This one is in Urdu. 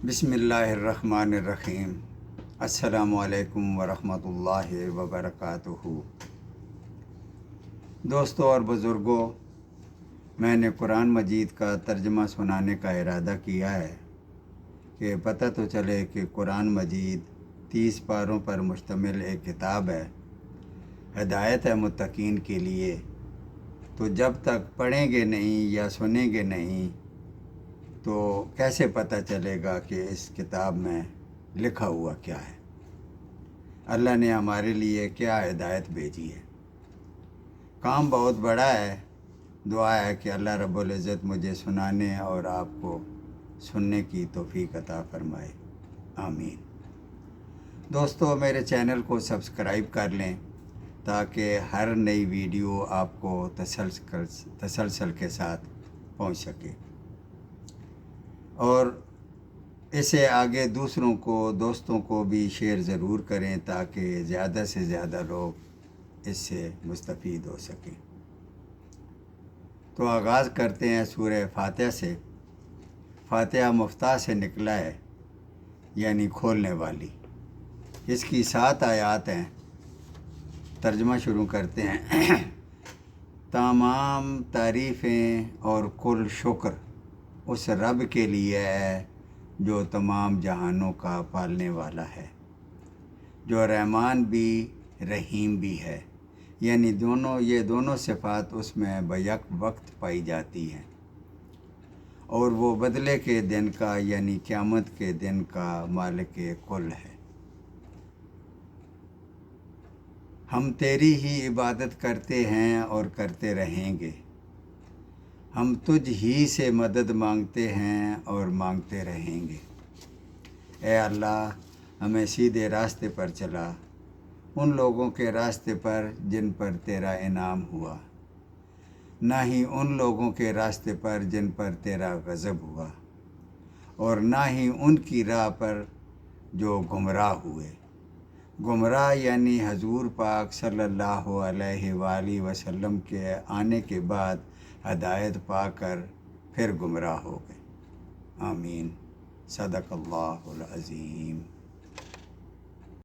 بسم اللہ الرحمن الرحیم۔ السلام علیکم ورحمۃ اللہ وبرکاتہ۔ دوستوں اور بزرگوں، میں نے قرآن مجید کا ترجمہ سنانے کا ارادہ کیا ہے کہ پتہ تو چلے کہ قرآن مجید 30 پاروں پر مشتمل ایک کتاب ہے، ہدایت ہے متقین کے لیے۔ تو جب تک پڑھیں گے نہیں یا سنیں گے نہیں تو کیسے پتہ چلے گا کہ اس کتاب میں لکھا ہوا کیا ہے، اللہ نے ہمارے لیے کیا ہدایت بھیجی ہے۔ کام بہت بڑا ہے، دعا ہے کہ اللہ رب العزت مجھے سنانے اور آپ کو سننے کی توفیق عطا فرمائے، آمین۔ دوستو، میرے چینل کو سبسکرائب کر لیں تاکہ ہر نئی ویڈیو آپ کو تسلسل کے ساتھ پہنچ سکے، اور اسے آگے دوسروں کو، دوستوں کو بھی شیئر ضرور کریں تاکہ زیادہ سے زیادہ لوگ اس سے مستفید ہو سکیں۔ تو آغاز کرتے ہیں سورہ فاتحہ سے۔ فاتحہ مفتاح سے نکلا ہے، یعنی کھولنے والی۔ اس کی 7 آیات ہیں۔ ترجمہ شروع کرتے ہیں۔ تمام تعریفیں اور کل شکر اس رب کے لیے ہے جو تمام جہانوں کا پالنے والا ہے، جو رحمان بھی رحیم بھی ہے، یعنی یہ دونوں صفات اس میں بیک وقت پائی جاتی ہیں، اور وہ بدلے کے دن کا یعنی قیامت کے دن کا مالک کل ہے۔ ہم تیری ہی عبادت کرتے ہیں اور کرتے رہیں گے، ہم تجھ ہی سے مدد مانگتے ہیں اور مانگتے رہیں گے۔ اے اللہ، ہمیں سیدھے راستے پر چلا، ان لوگوں کے راستے پر جن پر تیرا انعام ہوا، نہ ہی ان لوگوں کے راستے پر جن پر تیرا غضب ہوا، اور نہ ہی ان کی راہ پر جو گمراہ ہوئے۔ گمراہ یعنی حضور پاک صلی اللہ علیہ وآلہ وسلم کے آنے کے بعد ہدایت پا کر پھر گمراہ ہو گئے۔ آمین۔ صدق اللہ العظیم۔